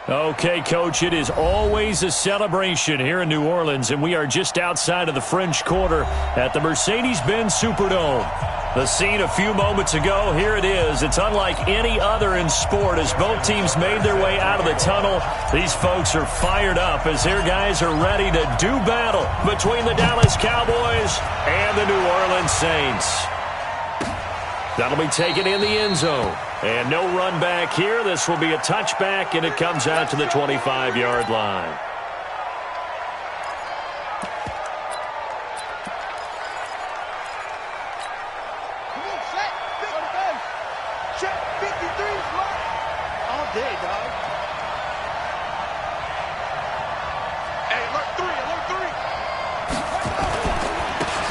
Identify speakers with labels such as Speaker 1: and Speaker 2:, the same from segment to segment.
Speaker 1: Okay, Coach, it is always a celebration here in New Orleans, and we are just outside of the French Quarter at the Mercedes-Benz Superdome. The scene a few moments ago, here it is. It's unlike any other in sport as both teams made their way out of the tunnel. These folks are fired up as their guys are ready to do battle between the Dallas Cowboys and the New Orleans Saints. That'll be taken in the end zone. And no run back here. This will be a touchback, and it comes out to the 25-yard line.
Speaker 2: Come on, set. Check 53 all day, dog. Hey, alert 3.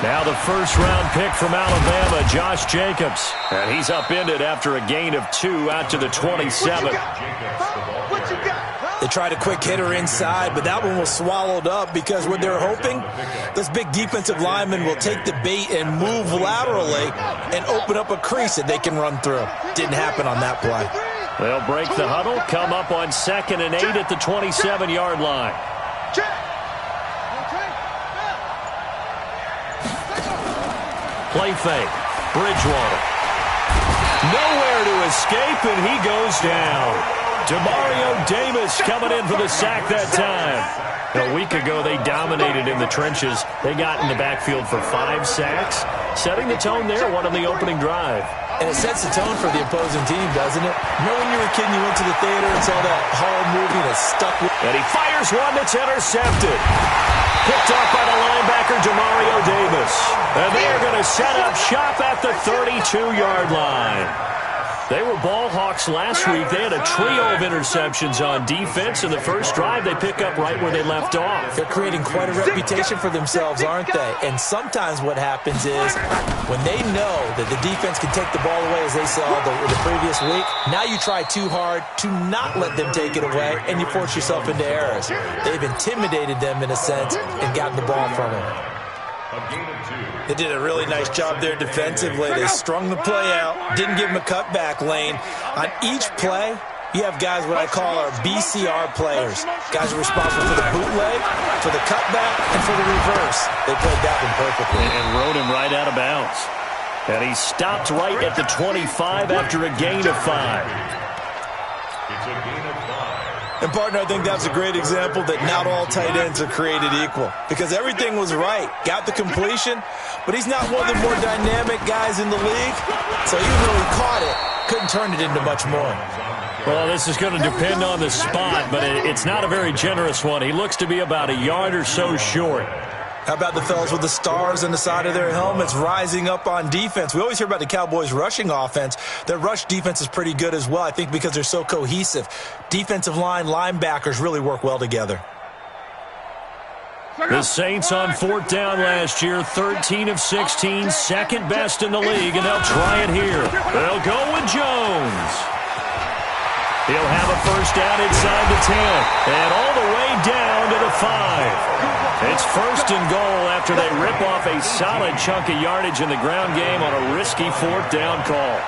Speaker 1: Now the first-round pick from Alabama, Josh Jacobs. And he's upended after a gain of 2 out to the 27.
Speaker 2: What you got?
Speaker 3: They tried a quick hitter inside, but that one was swallowed up because what they're hoping, those big defensive linemen will take the bait and move laterally and open up a crease that they can run through. Didn't happen on that play.
Speaker 1: They'll break the huddle, come up on 2nd and 8 at the 27-yard line. Play fake. Bridgewater. Nowhere to escape, and he goes down. Demario Davis coming in for the sack that time. A week ago, they dominated in the trenches. They got in the backfield for 5 sacks, setting the tone there, one on the opening drive.
Speaker 3: And it sets the tone for the opposing team, doesn't it? Remember when you were a kid and you went to the theater and saw that horror movie that stuck with you?
Speaker 1: And he fires one that's intercepted. Picked off by the linebacker, Demario Davis. And they are going to set up shop at the 32-yard line. They were ball hawks last week. They had a trio of interceptions on defense. In the first drive, they pick up right where they left off.
Speaker 3: They're creating quite a reputation for themselves, aren't they? And sometimes what happens is when they know that the defense can take the ball away, as they saw the previous week, now you try too hard to not let them take it away, and you force yourself into errors. They've intimidated them in a sense and gotten the ball from them. They did a really nice job there defensively. They strung the play out, didn't give them a cutback lane. On each play, you have guys what I call our BCR players. Guys are responsible for the bootleg, for the cutback, and for the reverse. They played that one perfectly.
Speaker 1: And rode him right out of bounds. And he stopped right at the 25 after a gain of 5.
Speaker 4: It's a gain of 5.
Speaker 3: And, partner, I think that's a great example that not all tight ends are created equal. Because everything was right. Got the completion, but he's not one of the more dynamic guys in the league. So even though he caught it, couldn't turn it into much more.
Speaker 1: Well, this is going to depend on the spot, but it's not a very generous one. He looks to be about a yard or so short.
Speaker 3: How about the fellas with the stars on the side of their helmets rising up on defense? We always hear about the Cowboys' rushing offense. Their rush defense is pretty good as well, I think, because they're so cohesive. Defensive line, linebackers really work well together.
Speaker 1: The Saints on 4th down last year, 13 of 16, second best in the league, and they'll try it here. They'll go with Jones. He'll have a first down inside the 10, and all the way down to the 5. It's 1st and goal after they rip off a solid chunk of yardage in the ground game on a risky 4th down call.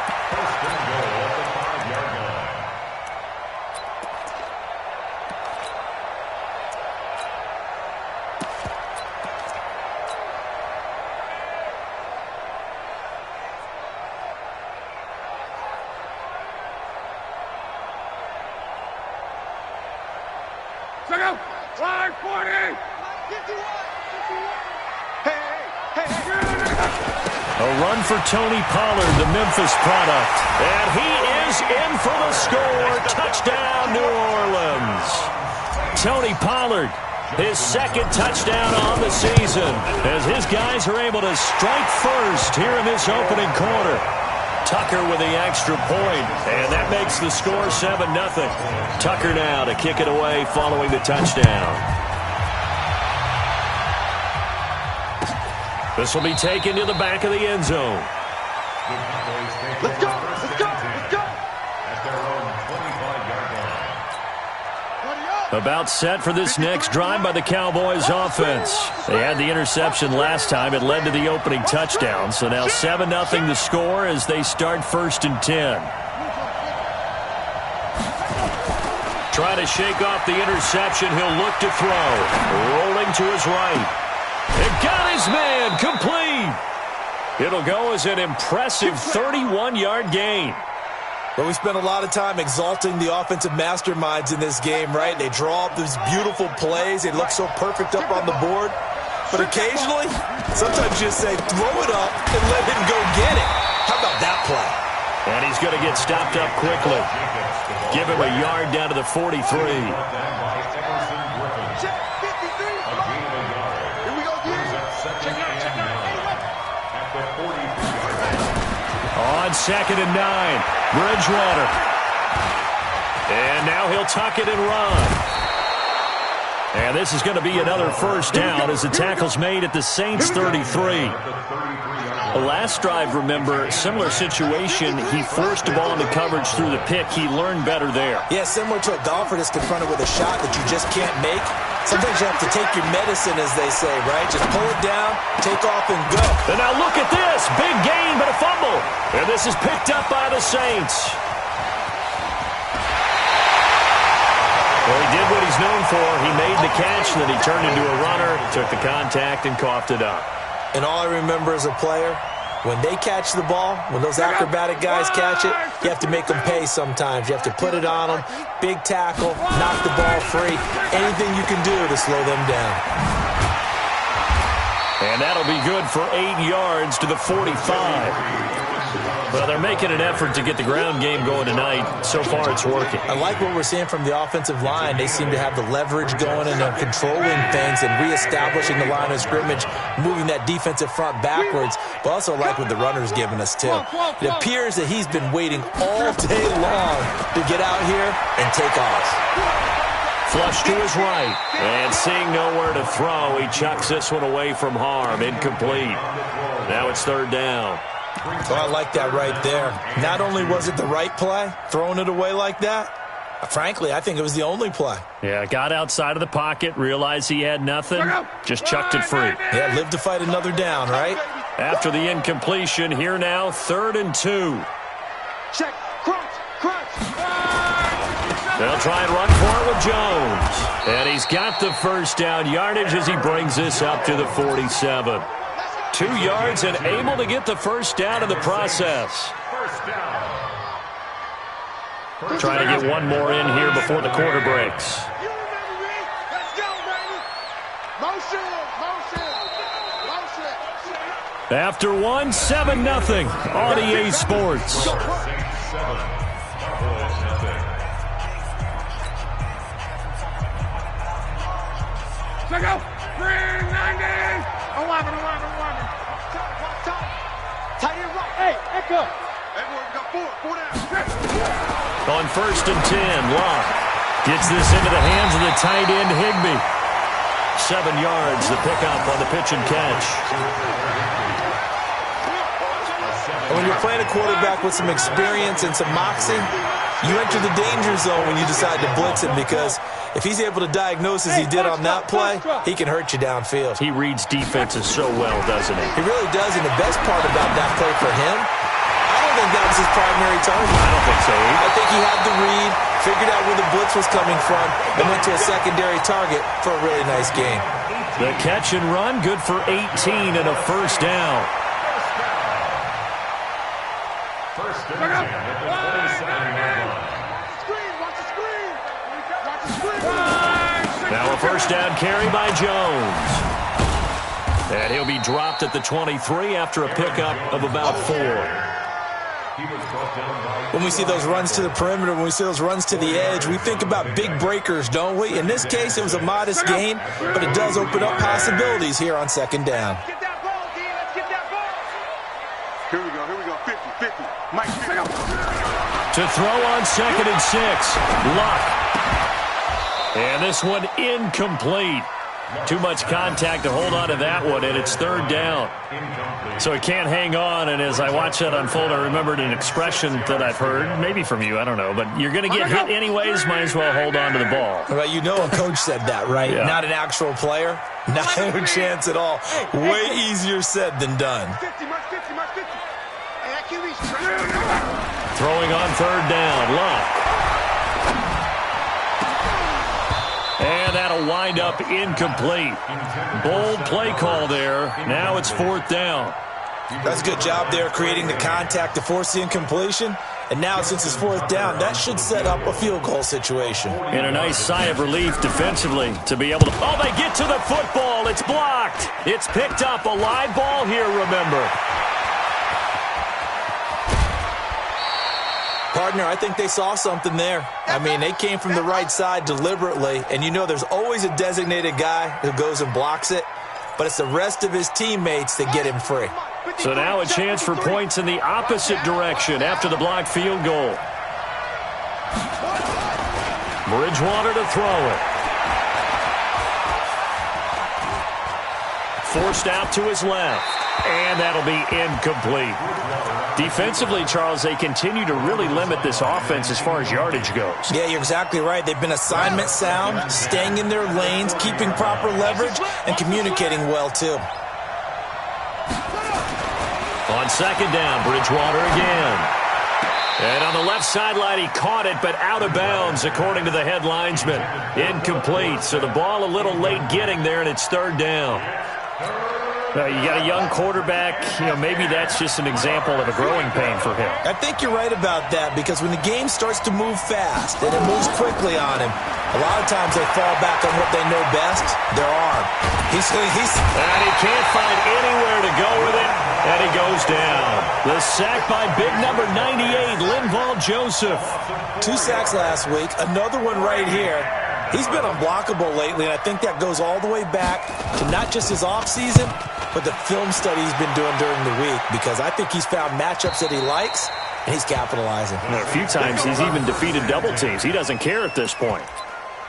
Speaker 1: A run for Tony Pollard, the Memphis product. And he is in for the score. Touchdown, New Orleans. Tony Pollard, his 2nd touchdown on the season, as his guys are able to strike first here in this opening quarter. Tucker with the extra point, and that makes the score 7-0. Tucker now to kick it away following the touchdown. This will be taken to the back of the end zone.
Speaker 2: Let's go, let's go, let's go.
Speaker 4: At their own 25-yard line.
Speaker 1: About set for this next drive by the Cowboys offense. They had the interception last time. It led to the opening touchdown. So now 7-0 the score as they start 1st and 10. try to shake off the interception. He'll look to throw. Rolling to his right. It got his man complete. It'll go as an impressive 31-yard gain.
Speaker 3: But we spent a lot of time exalting the offensive masterminds in this game, right? They draw up these beautiful plays. They look so perfect up on the board. But occasionally, sometimes you just say, throw it up and let him go get it. How about that play?
Speaker 1: And he's going to get stopped up quickly. Give him a yard down to the 43. On 2nd and 9, Bridgewater. And now he'll tuck it and run. And this is going to be another first down as the tackle's made at the Saints' 33. The last drive, remember, similar situation. He forced the ball into coverage through the pick. He learned better there.
Speaker 3: Yeah, similar to a golfer that's confronted with a shot that you just can't make. Sometimes you have to take your medicine, as they say, right? Just pull it down, take off, and go.
Speaker 1: And now look at this. Big gain, but a fumble. And this is picked up by the Saints. Well, he did what he's known for. He made the catch, then he turned into a runner, took the contact, and coughed it up.
Speaker 3: And all I remember as a player, when they catch the ball, when those acrobatic guys catch it, you have to make them pay sometimes. You have to put it on them, big tackle, knock the ball free, anything you can do to slow them down.
Speaker 1: And that'll be good for 8 yards to the 45. Well, they're making an effort to get the ground game going tonight. So far, it's working.
Speaker 3: I like what we're seeing from the offensive line. They seem to have the leverage going and they're controlling things and reestablishing the line of scrimmage, moving that defensive front backwards. But also like what the runner's giving us, too. It appears that he's been waiting all day long to get out here and take off.
Speaker 1: Flush to his right. And seeing nowhere to throw, he chucks this one away from harm. Incomplete. Now it's 3rd down.
Speaker 3: Oh, I like that right there. Not only was it the right play, throwing it away like that, frankly, I think it was the only play.
Speaker 1: Yeah, got outside of the pocket, realized he had nothing, just chucked it free.
Speaker 3: Yeah, live to fight another down, right?
Speaker 1: After the incompletion, here now, 3rd and 2.
Speaker 2: Check, crunch.
Speaker 1: They'll try and run for it with Jones. And he's got the first down yardage as he brings this up to the 47. 2 yards and able to get the first down in the process. Trying to get one more in here before the quarter breaks. After one, 7-0 on EA Sports.
Speaker 2: Check out. 390. 11. Tight end right. Hey, Echo. Hey, boy, we got 4 down.
Speaker 1: On 1st and 10, Locke gets this into the hands of the tight end, Higbee. 7 yards, the pickup on the pitch and catch.
Speaker 3: And when you're playing a quarterback with some experience and some moxie, you enter the danger zone when you decide to blitz him, because if he's able to diagnose as he did on that play, he can hurt you downfield.
Speaker 1: He reads defenses so well, doesn't he?
Speaker 3: He really does, and the best part about that play for him, I don't think that was his primary target.
Speaker 1: I don't think so either.
Speaker 3: I think he had the read, figured out where the blitz was coming from, and went to a secondary target for a really nice gain.
Speaker 1: The catch and run, good for 18 and a first down. Now a first down carry by Jones. And he'll be dropped at the 23 after a pickup of about 4.
Speaker 3: When we see those runs to the perimeter, when we see those runs to the edge, we think about big breakers, don't we? In this case, it was a modest gain, but it does open up possibilities here on 2nd down.
Speaker 2: Get that ball, D. Let's get that ball. Here we go. 50. Mike,
Speaker 1: To throw on 2nd and 6. Luck. And this one incomplete. Too much contact to hold on to that one, and it's 3rd down. So he can't hang on, and as I watch that unfold, I remembered an expression that I've heard, maybe from you, I don't know, but you're going to get hit anyways, might as well hold on to the ball.
Speaker 3: Well, you know a coach said that, right?
Speaker 1: Yeah.
Speaker 3: Not an actual player. Not a chance at all. Way easier said than done.
Speaker 2: 50.
Speaker 1: Throwing on 3rd down, Luck. And that'll wind up incomplete. Bold play call there. Now it's 4th down.
Speaker 3: That's a good job there creating the contact to force the incompletion. And now since it's 4th down, that should set up a field goal situation.
Speaker 1: And a nice sigh of relief defensively to be able to... Oh, they get to the football. It's blocked. It's picked up. A live ball here, remember.
Speaker 3: Partner, I think they saw something there. I mean, they came from the right side deliberately, and you know there's always a designated guy who goes and blocks it, but it's the rest of his teammates that get him free.
Speaker 1: So now a chance for points in the opposite direction after the blocked field goal. Bridgewater to throw it. Forced out to his left, and that'll be incomplete. Defensively, Charles, they continue to really limit this offense as far as yardage goes.
Speaker 3: Yeah, you're exactly right. They've been assignment sound, staying in their lanes, keeping proper leverage, and communicating well, too.
Speaker 1: On 2nd down, Bridgewater again. And on the left sideline, he caught it, but out of bounds, according to the head linesman. Incomplete, so the ball a little late getting there, and it's 3rd down. You got a young quarterback, maybe that's just an example of a growing pain for him.
Speaker 3: I think you're right about that, because when the game starts to move fast and it moves quickly on him, a lot of times they fall back on what they know best, their arm. And
Speaker 1: he can't find anywhere to go with it, and he goes down. The sack by big number 98, Linval Joseph.
Speaker 3: 2 sacks last week, another one right here. He's been unblockable lately, and I think that goes all the way back to not just his offseason, but the film study he's been doing during the week, because I think he's found matchups that he likes, and he's capitalizing.
Speaker 1: A few times he's even defeated double teams. He doesn't care at this point.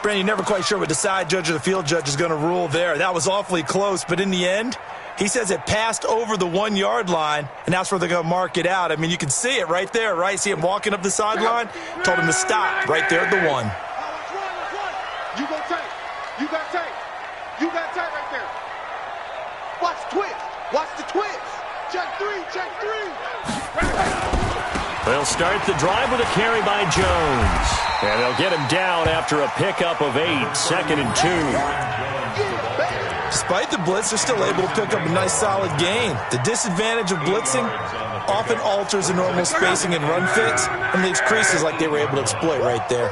Speaker 3: Brandon, you're never quite sure what the side judge or the field judge is going to rule there. That was awfully close, but in the end, he says it passed over the 1-yard line, and that's where they're going to mark it out. I mean, you can see it right there, right? See him walking up the sideline? Told him to stop right there at the 1.
Speaker 2: You got tape. You got tape. You got tape right there. Watch twist. Watch the twist. Check 3. Check 3.
Speaker 1: They'll start the drive with a carry by Jones. And they'll get him down after a pickup of 8, 2nd and 2.
Speaker 3: Despite the blitz, they're still able to pick up a nice solid gain. The disadvantage of blitzing often alters the normal spacing and run fits and leaves creases like they were able to exploit right there.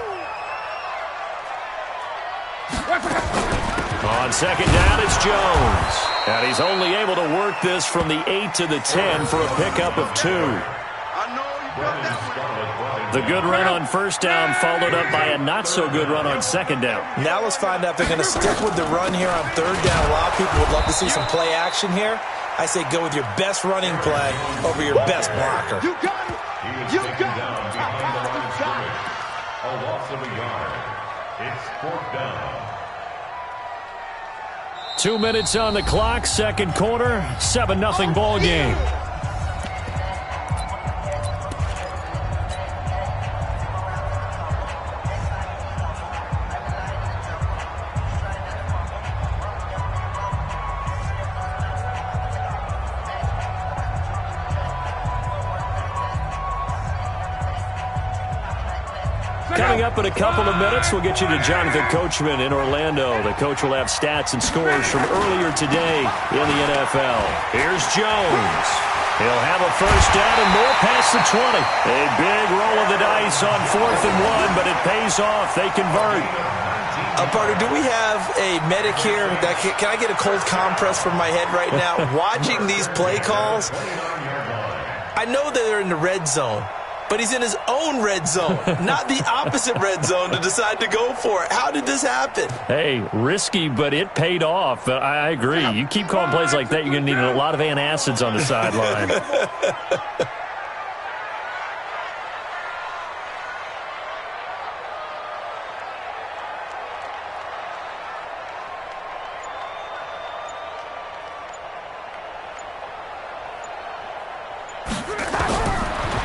Speaker 1: On 2nd down, it's Jones. And he's only able to work this from the 8 to the 10 for a pickup of 2. The good run on 1st down followed up by a not-so-good run on 2nd down.
Speaker 3: Now let's find out if they're going to stick with the run here on 3rd down. A lot of people would love to see some play action here. I say go with your best running play over your best blocker.
Speaker 2: You got it. You got it.
Speaker 4: A loss of a yard. It's 4th down.
Speaker 1: 2 minutes on the clock, 2nd quarter, 7-0 ball game. Coming up in a couple of minutes, we'll get you to Jonathan Coachman in Orlando. The coach will have stats and scores from earlier today in the NFL. Here's Jones. He'll have a 1st down and more past the 20. A big roll of the dice on 4th and 1, but it pays off. They convert.
Speaker 3: Partner, do we have a medic here? Can I get a cold compress from my head right now? Watching these play calls, I know that they're in the red zone, but he's in his own red zone, not the opposite red zone to decide to go for it. How did this happen?
Speaker 1: Hey, risky, but it paid off. I agree. You keep calling plays like that, you're going to need a lot of antacids on the sideline.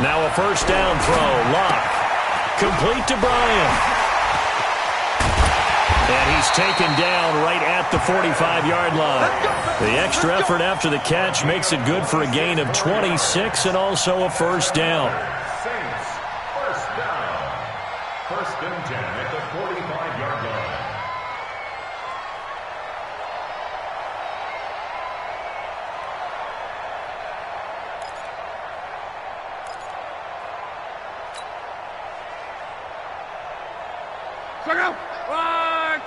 Speaker 1: Now a 1st down throw. Locke. Complete to Bryant. And he's taken down right at the 45-yard line. The extra effort after the catch makes it good for a gain of 26 and also a 1st down.
Speaker 4: Saints, 1st down. 1st and 10 at the 45-yard line.
Speaker 2: Check out.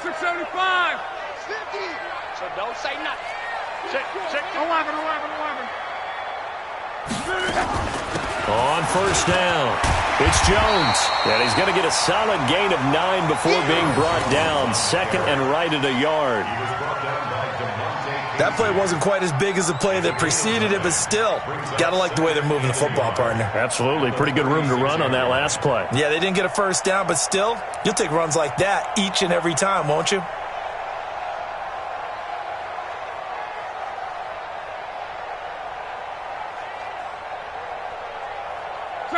Speaker 2: 675. 50.
Speaker 5: So don't say nothing. Check.
Speaker 2: 11.
Speaker 1: On first down, it's Jones. And he's going to get a solid gain of 9 before being brought down. Second and right at a yard.
Speaker 3: That play wasn't quite as big as the play that preceded it, but still, got to like the way they're moving the football, partner.
Speaker 1: Absolutely. Pretty good room to run on that last play.
Speaker 3: Yeah, they didn't get a first down, but still, you'll take runs like that each and every time, won't you?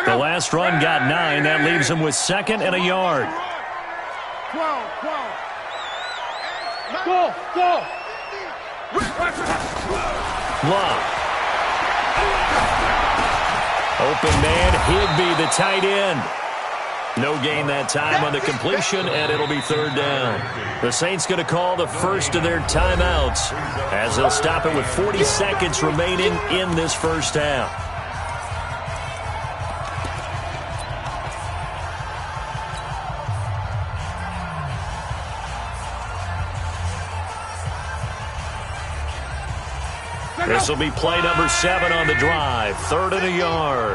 Speaker 1: The last run got 9. That leaves him with second and a yard.
Speaker 2: 12. Go.
Speaker 1: Love. Open man, Higbee, the tight end. No gain that time on the completion, and it'll be third down. The Saints going to call the first of their timeouts as they'll stop it with 40 seconds remaining in this first half. This will be play number 7 on the drive. Third and a yard.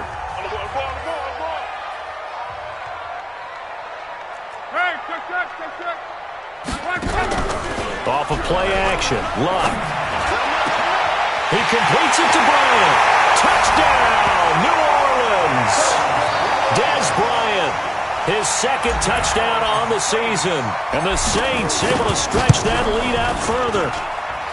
Speaker 1: Off of play action. Luck. He completes it to Bryant. Touchdown, New Orleans. Dez Bryant, his second touchdown on the season. And the Saints able to stretch that lead out further.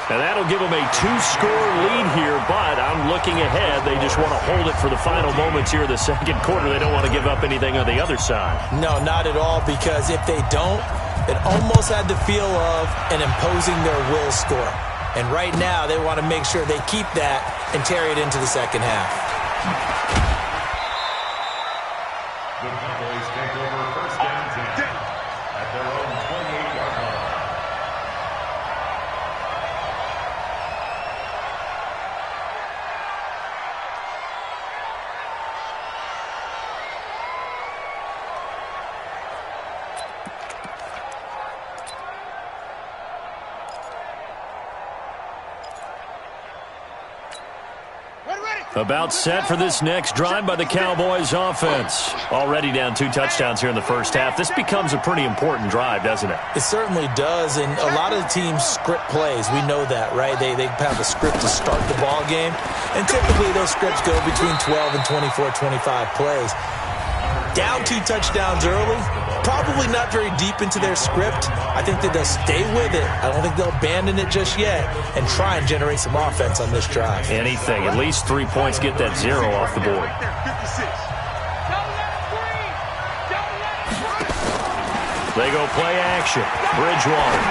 Speaker 1: And that'll give them a 2-score lead here, but I'm looking ahead. They just want to hold it for the final moments here in the second quarter. They don't want to give up anything on the other side.
Speaker 3: No, not at all, because if they don't, it almost had the feel of an imposing their will score. And right now, they want to make sure they keep that and carry it into the second half.
Speaker 4: The Cowboys take over first down 10 at their own 28-yard line.
Speaker 1: About set for this next drive by the Cowboys offense. Already down 2 touchdowns here in the first half. This becomes a pretty important drive, doesn't it?
Speaker 3: It certainly does, and a lot of the teams script plays. We know that, right? They have a script to start the ball game, and typically those scripts go between 12 and 24, 25 plays. Down 2 touchdowns early, probably not very deep into their script. I think that they'll stay with it. I don't think they'll abandon it just yet and try and generate some offense on this drive.
Speaker 1: Anything. At least 3 points, get that 0 off the board. They go play action. Bridgewater.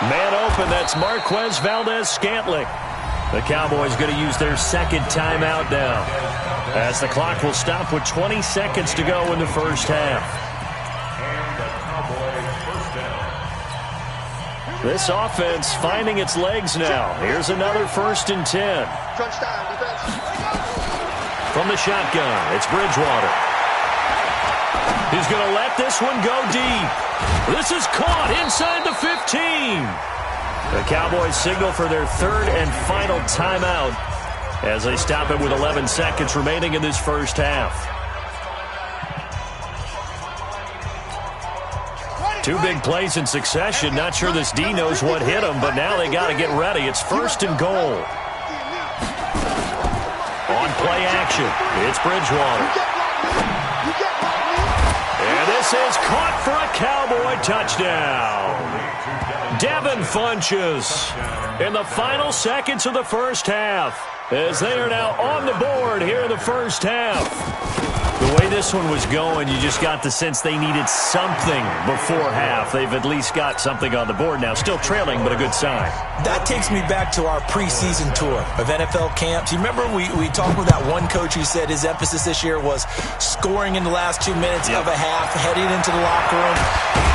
Speaker 1: Man open, that's Marquez Valdez-Scantling. The Cowboys going to use their second timeout now, as the clock will stop with 20 seconds to go in the first half. This offense finding its legs now. Here's another 1st and 10. From the shotgun, it's Bridgewater. He's going to let this one go deep. This is caught inside the 15. The Cowboys signal for their 3rd and final timeout as they stop it with 11 seconds remaining in this first half. 2 big plays in succession. Not sure this D knows what hit him, but now they got to get ready. It's 1st and goal. On play action, it's Bridgewater. And this is caught for a Cowboy touchdown. Devin Funchess in the final seconds of the first half, as they are now on the board here in the first half. The way this one was going, you just got the sense they needed something before half. They've at least got something on the board now. Still trailing, but a good sign.
Speaker 3: That takes me back to our preseason tour of NFL camps. You remember we talked with that one coach who said his emphasis this year was scoring in the last 2 minutes of a half, heading into the locker room.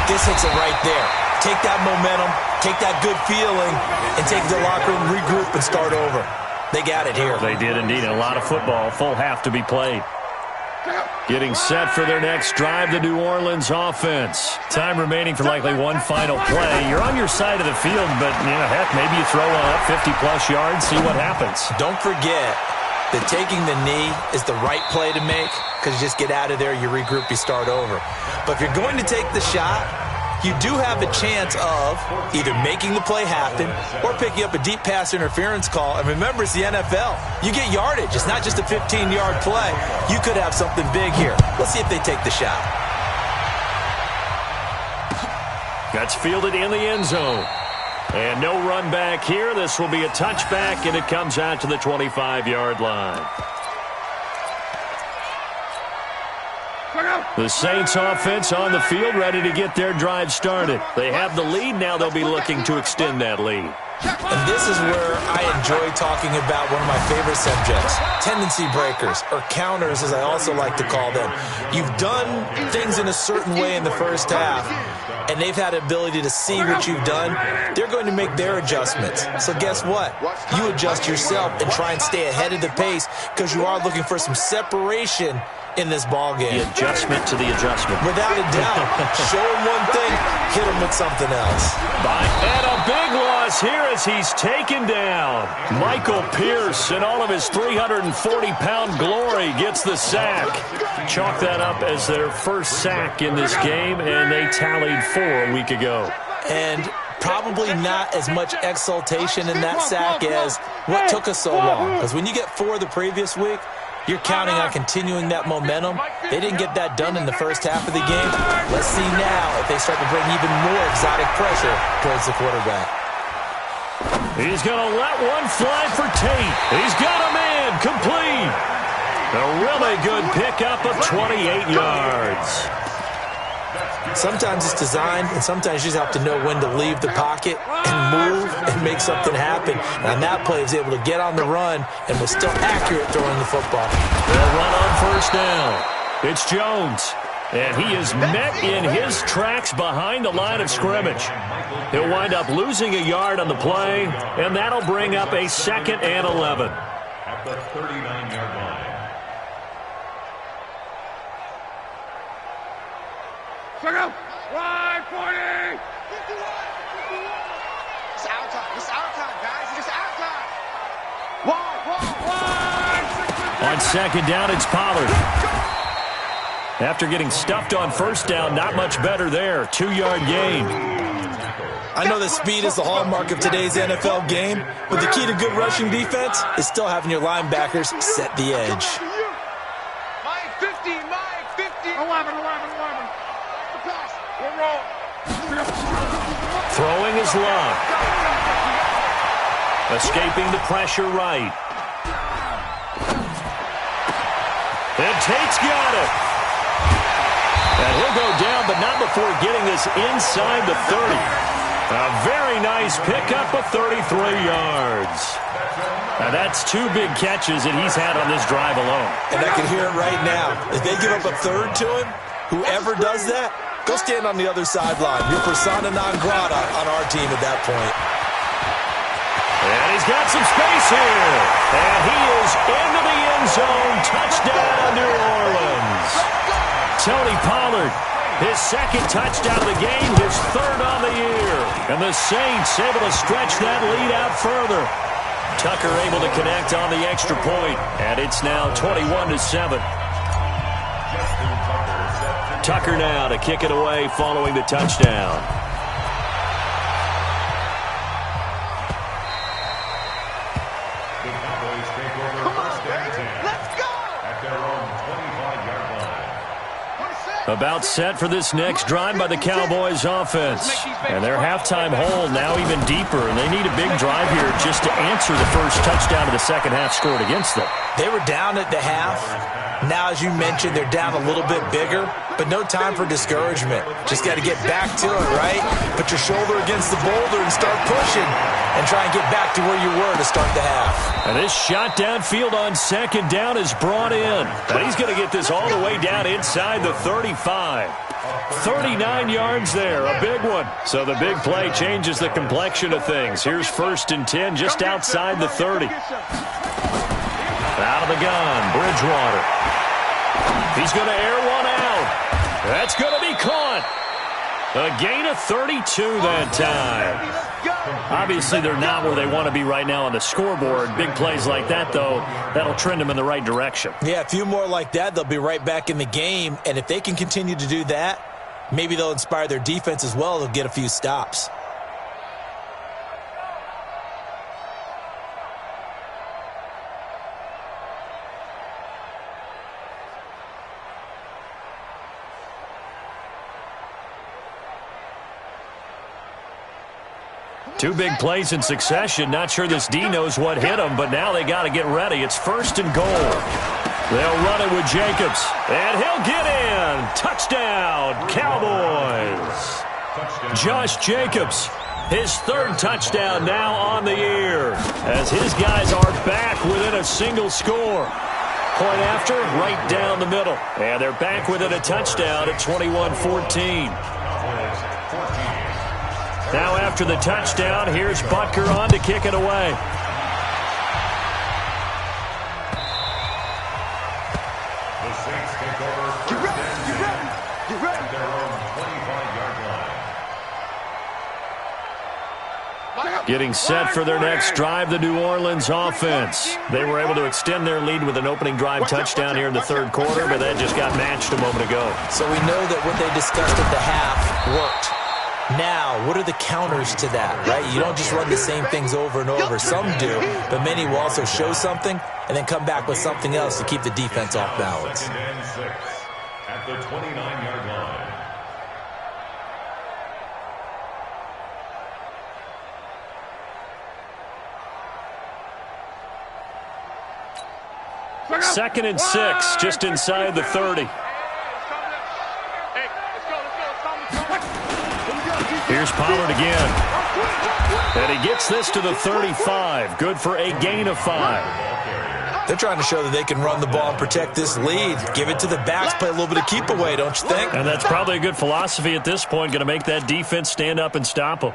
Speaker 3: This hits it right there. Take that momentum, take that good feeling, and take the locker room, regroup, and start over. They got it here.
Speaker 1: They did indeed. A lot of football, full half to be played. Getting set for their next drive, the New Orleans offense. Time remaining for likely one final play. You're on your side of the field, but, heck, maybe you throw one up 50-plus yards, see what happens.
Speaker 3: Don't forget that taking the knee is the right play to make because you just get out of there, you regroup, you start over. But if you're going to take the shot, you do have a chance of either making the play happen or picking up a deep pass interference call. And remember, it's the NFL. You get yardage. It's not just a 15-yard play. You could have something big here. Let's see if they take the shot.
Speaker 1: That's fielded in the end zone. And no run back here. This will be a touchback, and it comes out to the 25-yard line. The Saints offense on the field, ready to get their drive started. They have the lead. Now they'll be looking to extend that lead.
Speaker 3: And this is where I enjoy talking about one of my favorite subjects, tendency breakers, or counters, as I also like to call them. You've done things in a certain way in the first half, and they've had the ability to see what you've done. They're going to make their adjustments. So guess what? You adjust yourself and try and stay ahead of the pace because you are looking for some separation in this ball game.
Speaker 1: The adjustment to the adjustment.
Speaker 3: Without a doubt. Show him one thing, hit him with something else.
Speaker 1: And a big loss here as he's taken down. Michael Pierce, in all of his 340-pound glory, gets the sack. Chalk that up as their first sack in this game, and they tallied 4 a week ago.
Speaker 3: And probably not as much exultation in that sack as what took us so long. Because when you get 4 the previous week, you're counting on continuing that momentum. They didn't get that done in the first half of the game. Let's see now if they start to bring even more exotic pressure towards the quarterback.
Speaker 1: He's going to let one fly for Tate. He's got a man complete. A really good pickup of 28 yards.
Speaker 3: Sometimes it's designed, and sometimes you just have to know when to leave the pocket and move and make something happen. And on that play, he was able to get on the run and was still accurate throwing the football.
Speaker 1: They'll run on first down. It's Jones, and he is met in his tracks behind the line of scrimmage. He'll wind up losing a yard on the play, and that'll bring up a 2nd and 11.
Speaker 4: At the 39-yard line.
Speaker 2: Wide 40!
Speaker 6: It's our time. It's our time, guys. It's our time.
Speaker 2: Wide!
Speaker 1: On 2nd down, it's Pollard. After getting stuffed on first down, not much better there. 2-yard gain.
Speaker 3: I know that speed is the hallmark of today's NFL game, but the key to good rushing defense is still having your linebackers set the edge.
Speaker 6: Mike 50, Mike 50.
Speaker 2: 11.
Speaker 1: Throwing is Love. Escaping the pressure right. And Tate's got it. And he'll go down, but not before getting this inside the 30. A very nice pickup of 33 yards. Now that's 2 big catches that he's had on this drive alone.
Speaker 3: And I can hear it right now. If they give up a 3rd to him, whoever does that, go stand on the other sideline. You're persona non grata on our team at that point.
Speaker 1: And he's got some space here. And he is into the end zone. Touchdown, New Orleans. Tony Pollard, his 2nd touchdown of the game, his 3rd on the year. And the Saints able to stretch that lead out further. Tucker able to connect on the extra point. And it's now 21-7. Tucker now to kick it away following the touchdown.
Speaker 4: The Cowboys take over first and 10.
Speaker 6: Let's go.
Speaker 4: At their own 25-yard line.
Speaker 1: About set for this next drive by the Cowboys offense. And their halftime hole now even deeper, and they need a big drive here just to answer the first touchdown of the second half scored against them.
Speaker 3: They were down at the half. Now, as you mentioned, they're down a little bit bigger, but no time for discouragement. Just got to get back to it, right? Put your shoulder against the boulder and start pushing and try and get back to where you were to start the half.
Speaker 1: And this shot downfield on 2nd down is brought in. And he's going to get this all the way down inside the 35. 39 yards there, a big one. So the big play changes the complexion of things. Here's 1st and 10 just outside the 30. Out of the gun, Bridgewater. He's going to air one out. That's going to be caught. A gain of 32 that time. Obviously, they're not where they want to be right now on the scoreboard. Big plays like that, though, that'll trend them in the right direction.
Speaker 3: Yeah, a few more like that, they'll be right back in the game. And if they can continue to do that, maybe they'll inspire their defense as well. They'll get a few stops.
Speaker 1: Two big plays in succession. Not sure this D knows what hit him, but now they got to get ready. It's 1st and goal. They'll run it with Jacobs, and he'll get in. Touchdown, Cowboys. Josh Jacobs, his 3rd touchdown now on the year, as his guys are back within a single score. Point after, right down the middle. And they're back within a touchdown at 21-14. Now after the touchdown, here's Butker on to kick it away.
Speaker 4: The Saints take over first and 10 at their own 25-yard line.
Speaker 1: Getting set for their next drive, the New Orleans offense. They were able to extend their lead with an opening drive touchdown here in the 3rd quarter, but that just got matched a moment ago.
Speaker 3: So we know that what they discussed at the half worked. Now, what are the counters to that, right? You don't just run the same things over and over. Some do, but many will also show something and then come back with something else to keep the defense off balance.
Speaker 4: 2nd and 6 at the 29-yard line.
Speaker 1: 2nd and 6, just inside the 30. Here's Pollard again. And he gets this to the 35. Good for a gain of 5.
Speaker 3: They're trying to show that they can run the ball and protect this lead. Give it to the backs, play a little bit of keep away, don't you think?
Speaker 1: And that's probably a good philosophy at this point, going to make that defense stand up and stop them.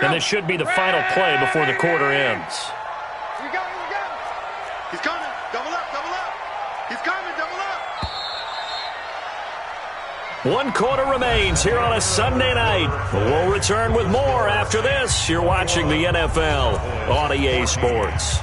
Speaker 1: And this should be the final play before the quarter ends.
Speaker 6: Here we go, here we go. He's coming. Double up, double up. He's coming, double up.
Speaker 1: 1 quarter remains here on a Sunday night. We'll return with more after this. You're watching the NFL on EA Sports.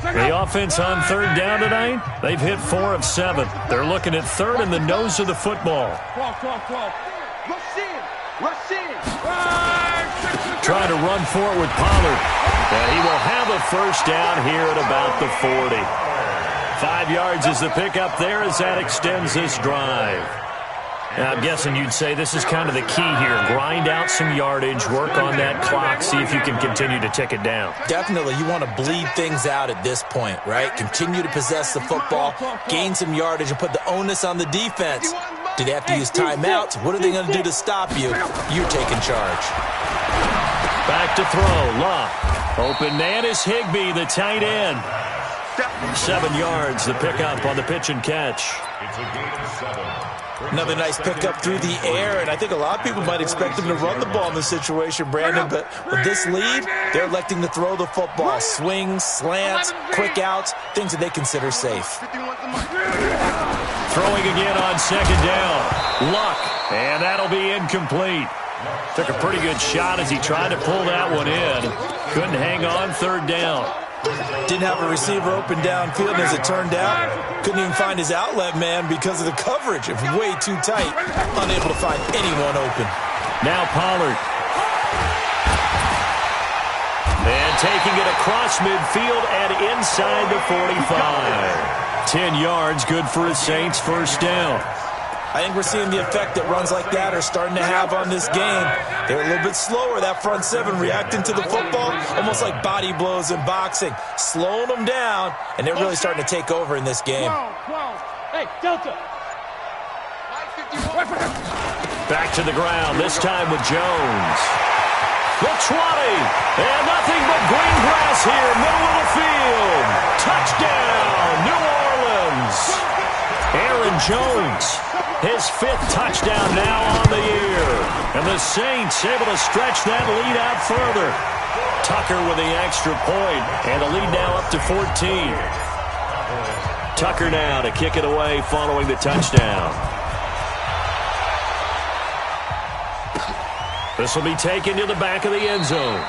Speaker 1: The offense on 3rd down tonight, they've hit 4 of 7. They're looking at 3rd in the nose of the football.
Speaker 6: Rush in. Rush in.
Speaker 1: Trying to run for it with Pollard. And he will have a 1st down here at about the 40. 5 yards is the pickup there as that extends this drive. Now, I'm guessing you'd say this is kind of the key here. Grind out some yardage, work on that clock, see if you can continue to tick it down.
Speaker 3: Definitely, you want to bleed things out at this point, right? Continue to possess the football, gain some yardage, and put the onus on the defense. Do they have to use timeouts? What are they going to do to stop you? You're taking charge.
Speaker 1: Back to throw, Luck. Open man is Higbee, the tight end. 7 yards, the pickup on the pitch and catch.
Speaker 4: It's a gain of 7.
Speaker 3: Another nice pickup through the air, and I think a lot of people might expect them to run the ball in this situation, Brandon, but with this lead, they're electing to throw the football. Swings, slants, quick outs, things that they consider safe.
Speaker 1: Throwing again on 2nd down. Luck, and that'll be incomplete. Took a pretty good shot as he tried to pull that one in. Couldn't hang on 3rd down.
Speaker 3: Didn't have a receiver open downfield, and as it turned out, couldn't even find his outlet man because of the coverage. It was way too tight, unable to find anyone open.
Speaker 1: Now Pollard. And taking it across midfield and inside the 45. 10 yards, good for a Saints 1st down.
Speaker 3: I think we're seeing the effect that runs like that are starting to have on this game. They're a little bit slower, that front 7, reacting to the football, almost like body blows in boxing, slowing them down, and they're really starting to take over in this game.
Speaker 5: Hey, Delta.
Speaker 1: Back to the ground, this time with Jones. The 20, and nothing but green grass here, middle of the field. Touchdown, New Orleans. Aaron Jones, his 5th touchdown now on the year. And the Saints able to stretch that lead out further. Tucker with the extra point, and the lead now up to 14. Tucker now to kick it away following the touchdown. This will be taken to the back of the end zone.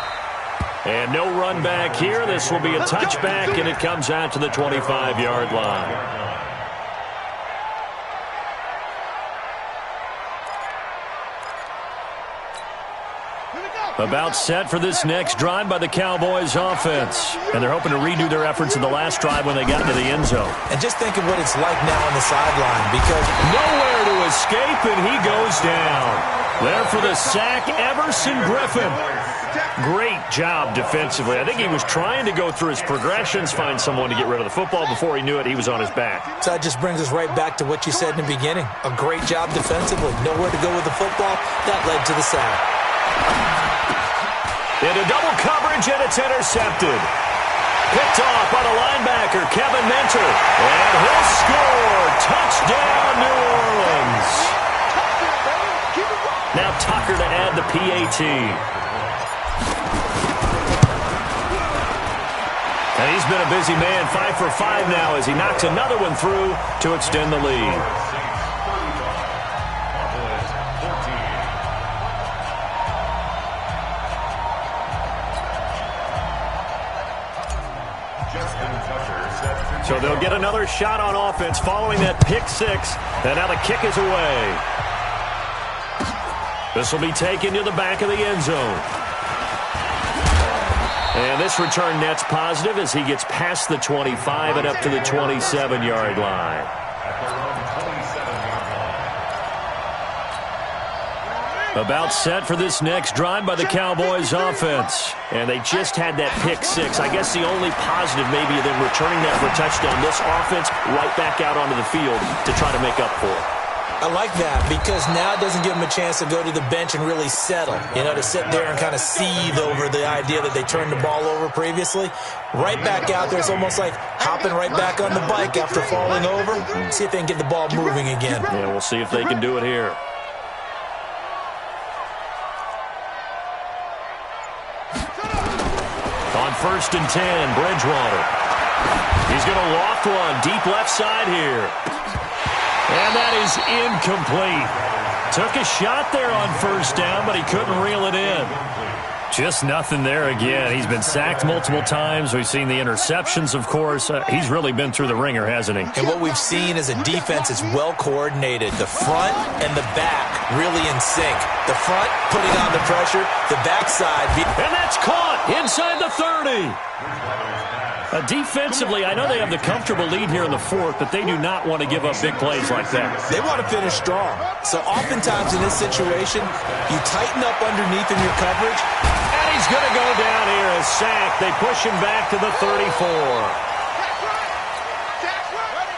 Speaker 1: And no run back here. This will be a touchback, and it comes out to the 25-yard line. About set for this next drive by the Cowboys offense. And they're hoping to redo their efforts in the last drive when they got into the end zone.
Speaker 3: And just think of what it's like now on the sideline, because
Speaker 1: nowhere to escape, and he goes down. There for the sack, Everson Griffin. Great job defensively. I think he was trying to go through his progressions, find someone to get rid of the football. Before he knew it, he was on his back.
Speaker 3: So that just brings us right back to what you said in the beginning. A great job defensively. Nowhere to go with the football. That led to the sack.
Speaker 1: Into double coverage, and it's intercepted. Picked off by the linebacker, Kevin Mentor. And he'll score. Touchdown, New Orleans. Now Tucker to add the PAT. And he's been a busy man, 5 for 5 now as he knocks another one through to extend the lead. So they'll get another shot on offense following that pick 6. And now the kick is away. This will be taken to the back of the end zone. And this return net's positive as he gets past the 25 and up to the 27-yard line. About set for this next drive by the Cowboys offense. And they just had that pick 6. I guess the only positive maybe than returning that for a touchdown. This offense right back out onto the field to try to make up for it.
Speaker 3: I like that because now it doesn't give them a chance to go to the bench and really settle. You know, to sit there and kind of seethe over the idea that they turned the ball over previously. Right back out there, it's almost like hopping right back on the bike after falling over. See if they can get the ball moving again.
Speaker 1: Yeah, we'll see if they can do it here. On 1st and 10, Bridgewater. He's going to loft one deep left side here. And that is incomplete. Took a shot there on 1st down, but he couldn't reel it in. Just nothing there again. He's been sacked multiple times. We've seen the interceptions, of course. He's really been through the ringer, hasn't he?
Speaker 3: And what we've seen is a defense that's well coordinated. The front and the back really in sync. The front putting on the pressure, the backside.
Speaker 1: And that's caught inside the 30. Defensively, I know they have the comfortable lead here in the 4th, but they do not want to give up big plays like that.
Speaker 3: They want to finish strong. So oftentimes in this situation, you tighten up underneath in your coverage.
Speaker 1: And he's going to go down here, a sack. They push him back to the 34.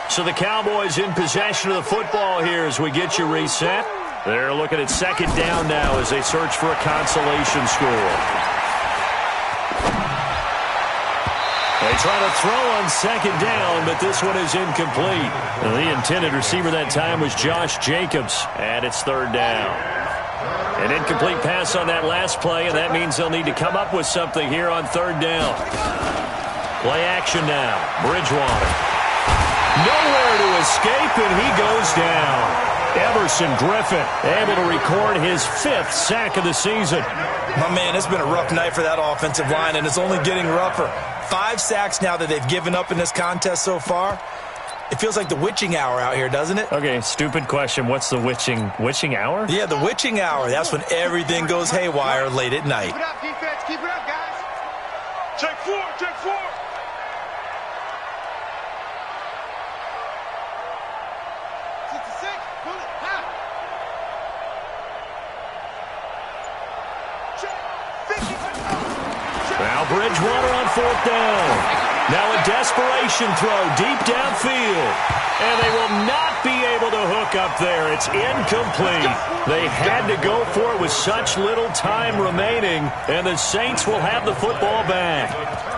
Speaker 1: So the Cowboys in possession of the football here as we get you reset. They're looking at 2nd down now as they search for a consolation score. They try to throw on 2nd down, but this one is incomplete. The intended receiver that time was Josh Jacobs, and it's 3rd down. An incomplete pass on that last play, and that means they'll need to come up with something here on 3rd down. Play action now. Bridgewater. Nowhere to escape, and he goes down. Everson Griffin able to record his 5th sack of the season.
Speaker 3: My man, it's been a rough night for that offensive line, and it's only getting rougher. 5 sacks now that they've given up in this contest so far. It feels like the witching hour out here, doesn't it?
Speaker 1: Okay, stupid question. What's the witching hour?
Speaker 3: Yeah, the witching hour. That's when everything goes haywire late at night.
Speaker 6: Keep it up, defense. Keep it up, guys. Check 4. Check 4.
Speaker 1: Now Bridgewater on 4th down. Now a desperation throw deep downfield. And they will not be able to hook up there. It's incomplete. They had to go for it with such little time remaining, and the Saints will have the football back.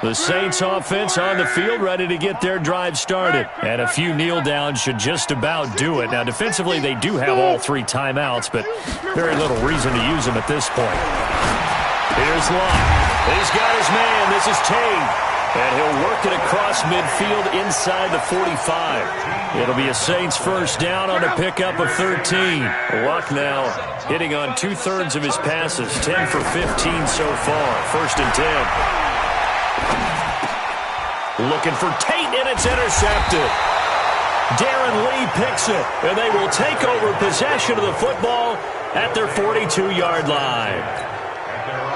Speaker 1: The Saints offense on the field ready to get their drive started. And a few kneel downs should just about do it. Now, defensively, they do have all 3 timeouts, but very little reason to use them at this point. Here's Locke. He's got his man. This is Tate. And he'll work it across midfield inside the 45. It'll be a Saints first down on a pickup of 13. Luck now hitting on 2/3 of his passes, 10 for 15 so far. First and 10. Looking for Tate, and it's intercepted. Darren Lee picks it, and they will take over possession of the football at their 42-yard line.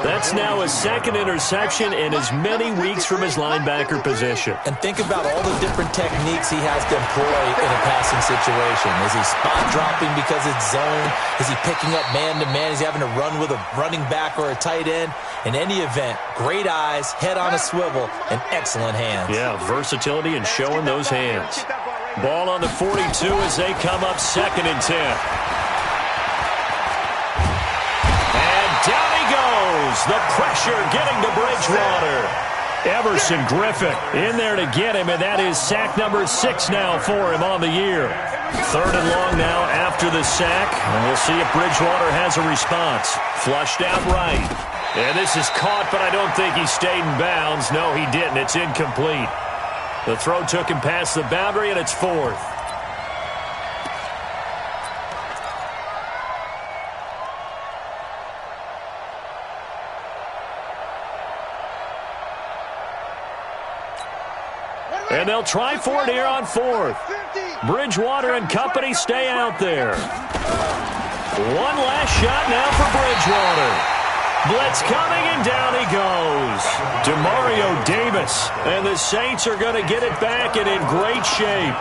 Speaker 1: That's now his 2nd interception in as many weeks from his linebacker position.
Speaker 3: And think about all the different techniques he has to employ in a passing situation. Is he spot dropping because it's zone? Is he picking up man-to-man? Is he having to run with a running back or a tight end? In any event, great eyes, head on a swivel, and excellent hands.
Speaker 1: Yeah, versatility and showing those hands. Ball on the 42 as they come up 2nd and 10. Down he goes. The pressure getting to Bridgewater. Everson Griffin in there to get him, and that is sack number 6 now for him on the year. 3rd and long now after the sack, and we'll see if Bridgewater has a response. Flushed out right. And this is caught, but I don't think he stayed in bounds. No, he didn't. It's incomplete. The throw took him past the boundary, and it's 4th. And they'll try for it here on 4th. Bridgewater and company stay out there. One last shot now for Bridgewater. Blitz coming, and down he goes. Demario Davis. And the Saints are going to get it back and in great shape.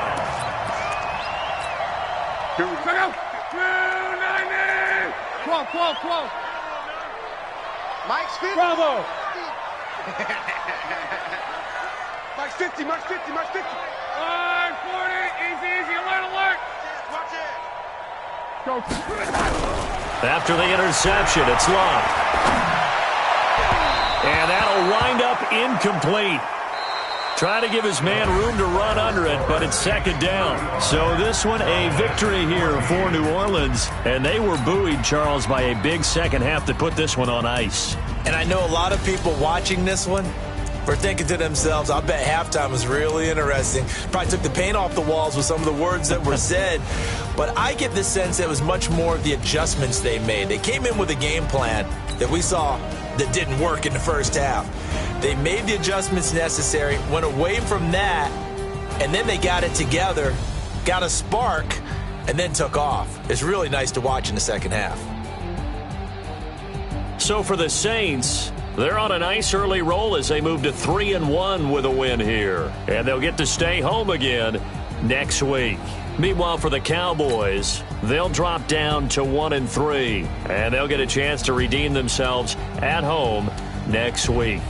Speaker 2: Here we go. 290. Close. Mike's 50. Bravo. Mike's 50, Mike's 50, Mike's 50.
Speaker 5: 140, easy, alert.
Speaker 2: Watch it.
Speaker 5: Go.
Speaker 1: After the interception, it's Locke. And that'll wind up incomplete. Trying to give his man room to run under it, but it's 2nd down. So this one a victory here for New Orleans. And they were buoyed, Charles, by a big second half to put this one on ice.
Speaker 3: And I know a lot of people watching this one are thinking to themselves, I bet halftime was really interesting. Probably took the paint off the walls with some of the words that were said. But I get the sense that it was much more of the adjustments they made. They came in with a game plan that we saw that didn't work in the first half. They made the adjustments necessary, went away from that, and then they got it together, got a spark, and then took off. It's really nice to watch in the second half.
Speaker 1: So for the Saints, they're on a nice early roll as they move to 3-1 with a win here. And they'll get to stay home again next week. Meanwhile, for the Cowboys, they'll drop down to 1-3. And they'll get a chance to redeem themselves at home next week.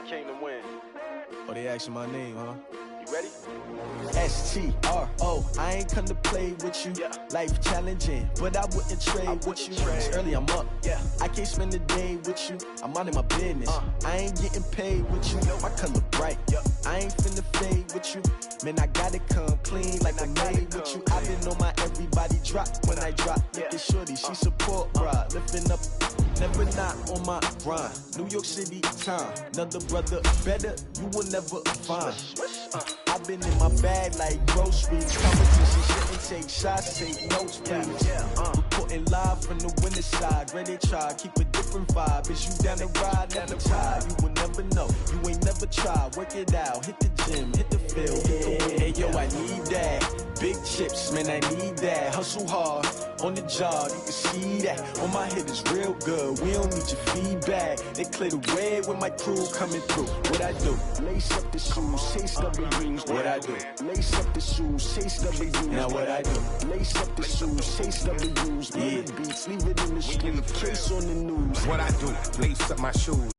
Speaker 2: came to win.
Speaker 7: Oh, they asking my name, huh?
Speaker 2: You ready?
Speaker 7: S-T-R-O, I ain't come to play with you. Life challenging, but I wouldn't trade with you. It's early, I'm up. I can't spend the day with you. I'm minding my business. I ain't getting paid with you. My color bright. I ain't finna fade with you. Man, I gotta come clean like I made with you. I've been on my everybody drop when I drop. Look at shorty, she support ride. Lifting up, never not on my grind. New York City time. Another brother better, you will never find. I've been in my bag like groceries. Competition shouldn't take shots, take notes, please. Reporting live from the winter side. Ready to try, keep a different vibe. Is you down the ride, never try. You will never know, you ain't never tried. Work it out, hit the gym, hit the field, hit the wind. Hey yo, I need that. Big chips, man, I need that. Hustle hard, on the job, you can see that. On my head is real good, we don't need your feedback. They clear the way with my crew coming through. What I do? Lace up the shoes, chase W's. What I do? Lace up the shoes, chase W's. Now what I do? Lace up the shoes, chase W's. Beats, leave it in the street, case on the news.
Speaker 8: What I do? Lace up my shoes.